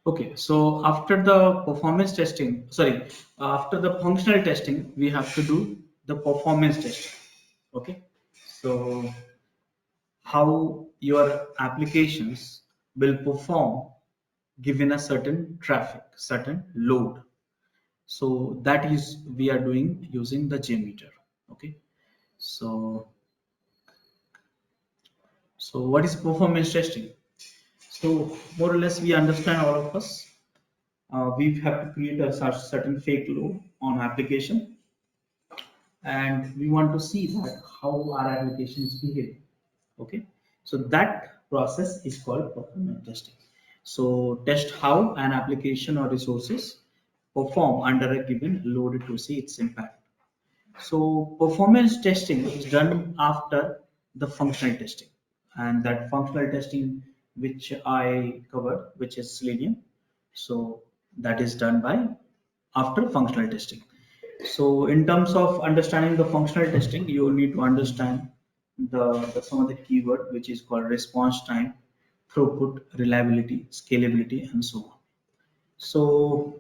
Okay, so after the performance testing, sorry, after the functional testing, we have to do the performance testing. Okay, so how your applications will perform given a certain traffic, certain load. So that is we are doing using the JMeter. Okay, so what is performance testing? So more or less we understand all of us. We have to create a certain fake load on application, and we want to see that how our application is behaving. Okay, so that process is called performance testing. So test how an application or resources perform under a given load to see its impact. So performance testing is done after the functional testing, and that functional testing which I covered, which is Selenium. So that is done by after functional testing. So in terms of understanding the functional testing, you need to understand the some of the keyword which is called response time, throughput, reliability, scalability, and so on. So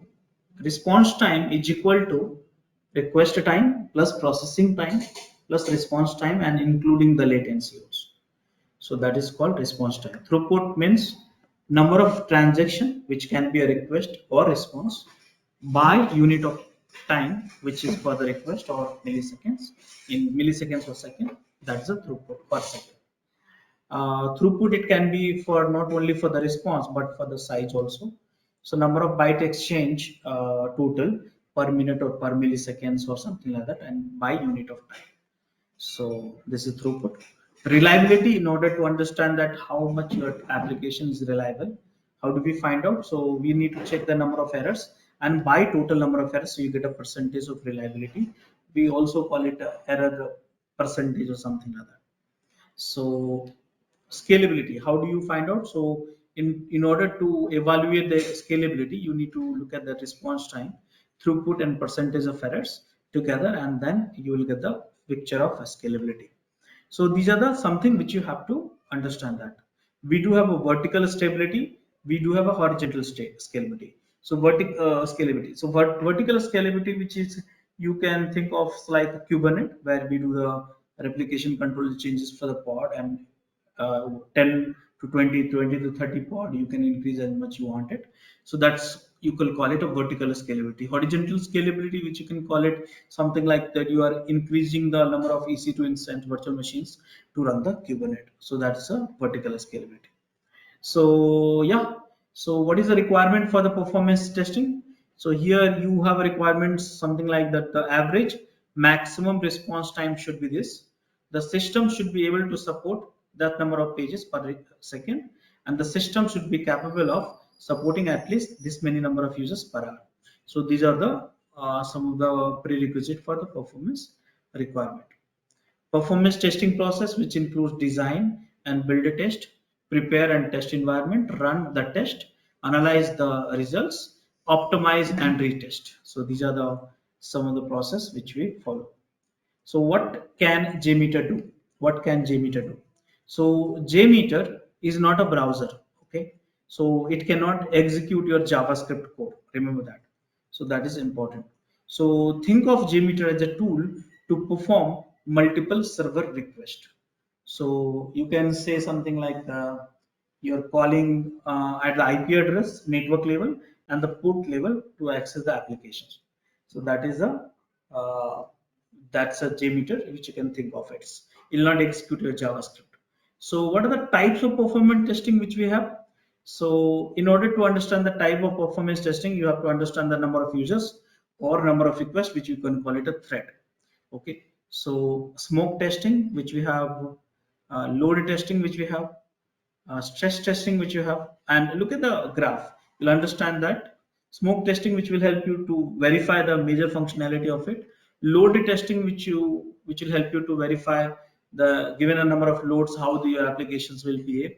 response time is equal to request time plus processing time plus response time and including the latency also. So that is called response time. Throughput means number of transaction which can be a request or response by unit of time which is for the request or milliseconds in milliseconds or second. That's the throughput per second. Throughput it can be for not only for the response but for the size also. So number of byte exchange total per minute or per milliseconds or something like that, and by unit of time. So this is throughput. Reliability, in order to understand that how much your application is reliable, how do we find out? So we need to check the number of errors, and by total number of errors, so you get a percentage of reliability. We also call it a error percentage or something like that. So scalability, how do you find out? So in order to evaluate the scalability, you need to look at the response time, throughput, and percentage of errors together, and then you will get the picture of scalability. So these are the something which you have to understand, that we do have a vertical stability, we do have a horizontal scalability. So scalability. So vertical scalability, which is you can think of like a Kubernetes, where we do the replication control changes for the pod, and 10 to 20, 20 to 30 pod, you can increase as much you want it. So that's, you can call it a vertical scalability. Horizontal scalability, which you can call it something like that, you are increasing the number of EC2 instance virtual machines to run the Kubernetes. So that's a vertical scalability. So yeah, so what is the requirement for the performance testing? So here you have a requirement something like that the average maximum response time should be this. The system should be able to support that number of pages per second, and the system should be capable of supporting at least this many number of users per hour. So these are the some of the prerequisite for the performance requirement. Performance testing process, which includes design and build a test, prepare and test environment, run the test, analyze the results, optimize and retest. So these are the some of the process which we follow. So what can JMeter do? What can JMeter do? So JMeter is not a browser. Okay. So it cannot execute your JavaScript code. Remember that. So that is important. So think of JMeter as a tool to perform multiple server requests. So you can say something like you're calling at the IP address network level and the port level to access the applications. So that is a that's a JMeter which you can think of it. It will not execute your JavaScript. So what are the types of performance testing which we have? So in order to understand the type of performance testing, you have to understand the number of users or number of requests, which you can call it a thread. Okay. So smoke testing, which we have, load testing, which we have, stress testing, which you have, and look at the graph. You'll understand that smoke testing, which will help you to verify the major functionality of it. Load testing, which will help you to verify the given a number of loads how the applications will behave.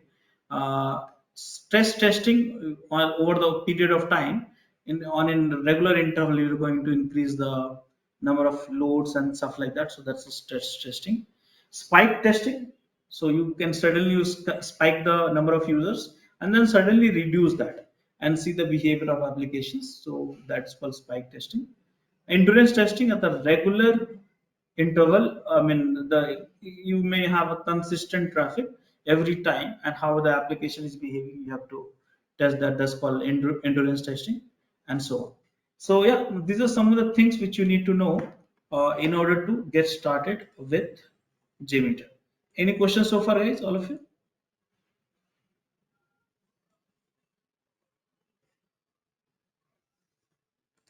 Stress testing over the period of time in regular interval you're going to increase the number of loads and stuff like that. So that's the stress testing. Spike testing, so you can suddenly spike the number of users and then suddenly reduce that. and see the behavior of applications. So that's called spike testing. Endurance testing at the regular interval. I mean, you may have a consistent traffic every time, and how the application is behaving, you have to test that. That's called endurance testing, and so on. So yeah, these are some of the things which you need to know in order to get started with JMeter. Any questions so far, guys? All of you?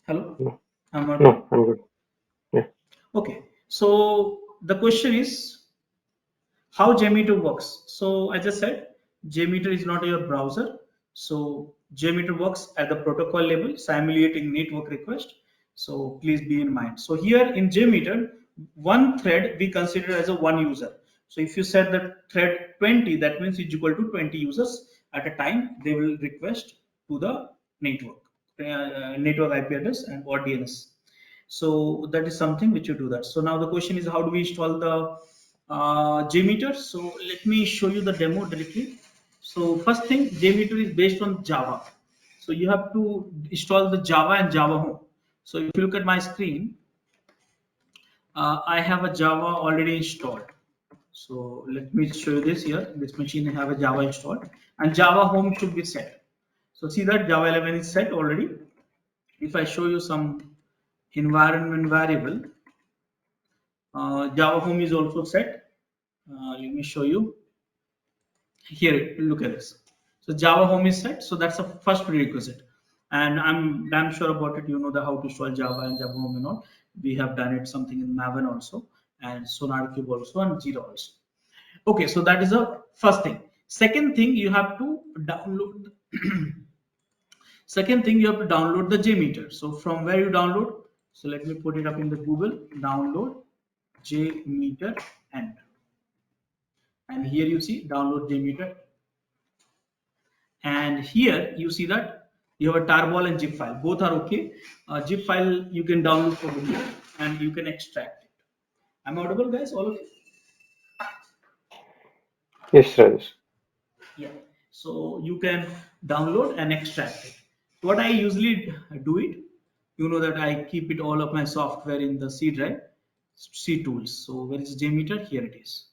Hello? No, I'm on. no, I'm good. Yeah. Okay. So the question is how JMeter works. So as I said, JMeter is not your browser. So JMeter works at the protocol level, simulating network request. So please be in mind. So here in JMeter, one thread we consider as a one user. So if you set the thread 20, that means it's equal to 20 users at a time. They will request to the network, network IP address and or DNS. So that is something which you do that. So now the question is, how do we install the JMeter? So let me show you the demo directly. So first thing, JMeter is based on Java. So you have to install the Java and Java Home. So if you look at my screen, I have a Java already installed. So let me show you this here. This machine I have a Java installed, and Java Home should be set. So see that Java 11 is set already. If I show you some environment variable, Java Home is also set. Let me show you. Here, look at this. So Java Home is set. So that's the first prerequisite. And I'm damn sure about it. You know the how to install Java and Java Home and all. We have done it something in Maven also, and SonarCube also, and Jira also. Okay, so that is the first thing. Second thing, you have to download. Second thing, you have to download the JMeter. So from where you download? So let me put it up in the Google. Download JMeter and here you see download JMeter. And here you see that you have a tarball and zip file. Both are okay. Zip file you can download from here and you can extract it. Am I audible, guys? All of you? Yes, Rajesh. Yeah. So you can download and extract it. What I usually do it, you know that I keep it all of my software in the C drive, C tools. So where is JMeter? Here it is.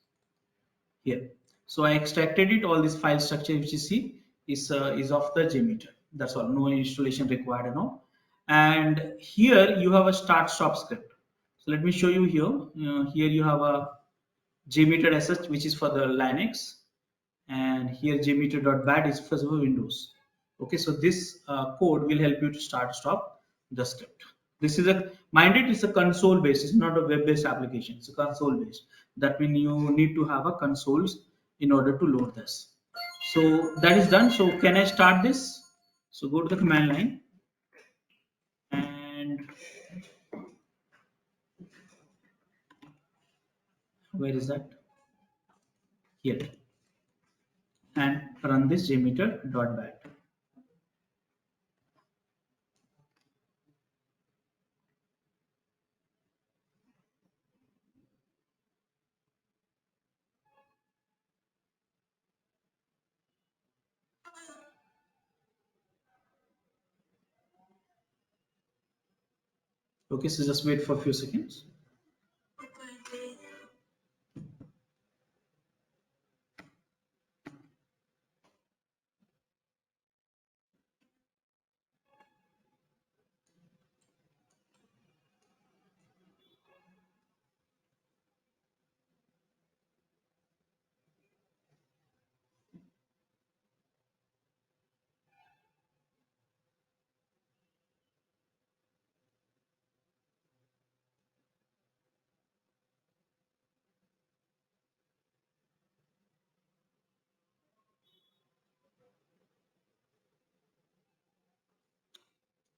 Here. So I extracted it. All this file structure which you see is of the JMeter. That's all. No installation required and all. And here you have a start stop script. So let me show you here. Here you have a JMeter sh, which is for the Linux, and here jmeter.bat is for Windows. Okay, so this code will help you to start stop the script. This is a minded, it's a console based, it's not a web based application, it's a console based. That means you need to have a consoles in order to load this. So that is done. So can I start this? So go to the command line and where is that? Here, and run this jmeter.bat. Okay, so just wait for a few seconds.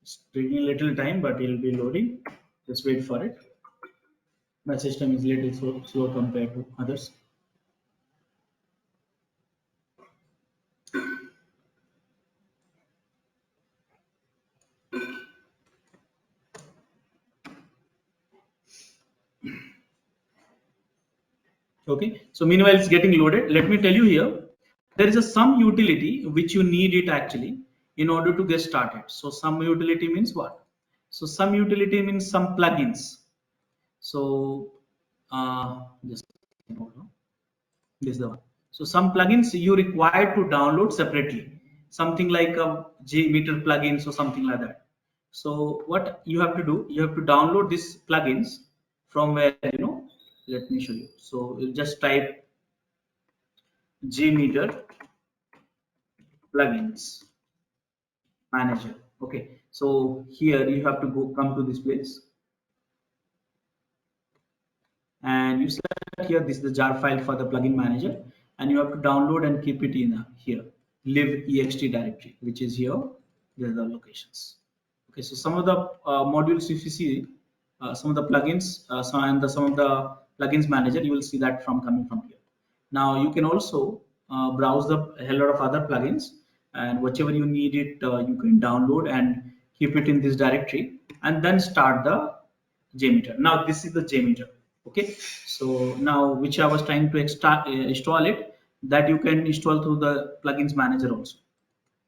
It's taking a little time, but it'll be loading. Just wait for it. My system is a little slow compared to others. Okay, so meanwhile it's getting loaded. Let me tell you here, there is some utility which you need it actually in order to get started. So some utility means what? So some utility means some plugins. So just hold on. This is the one. So some plugins you require to download separately, something like a JMeter plugins or something like that. So what you have to do, you have to download these plugins from where, let me show you. So you just type JMeter plugins manager. Okay, so here you have to come to this place, and you select here, this is the jar file for the plugin manager, and you have to download and keep it in here live ext directory, which is here. These are the locations. Okay, so some of the modules, if you see some of the plugins, some of the plugins manager, you will see that coming from here. Now you can also browse the hell lot of other plugins, and whichever you need it, you can download and keep it in this directory, and then start the JMeter. Now this is the JMeter. Okay, so now which I was trying to install it, that you can install through the plugins manager also.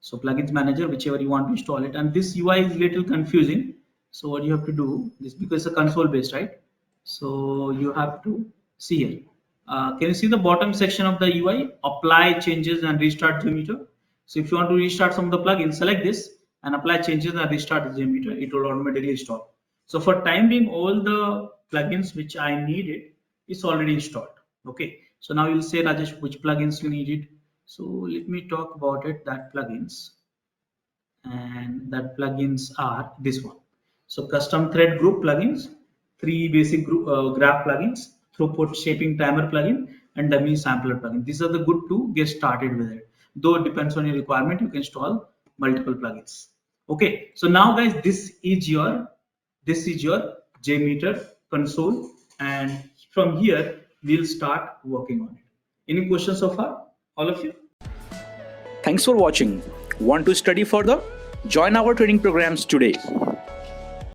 So plugins manager, whichever you want to install it, and this UI is little confusing. So what you have to do is, because it's a console based, right? So you have to see here. Can you see the bottom section of the UI? Apply changes and restart JMeter. So if you want to restart some of the plugins, select this and apply changes and restart the JMeter. It will automatically install. So for time being, all the plugins which I needed is already installed. Okay. So now you'll say, Rajesh, which plugins you needed. So let me talk about it. That plugins, and that plugins are this one. So custom thread group plugins, 3 basic group graph plugins, throughput shaping timer plugin, and dummy sampler plugin. These are the good to get started with it. Though it depends on your requirement, you can install multiple plugins. Okay, so now guys, this is your JMeter console, and from here we'll start working on it. Any questions so far, all of you? Thanks for watching. Want to study further? Join our training programs today.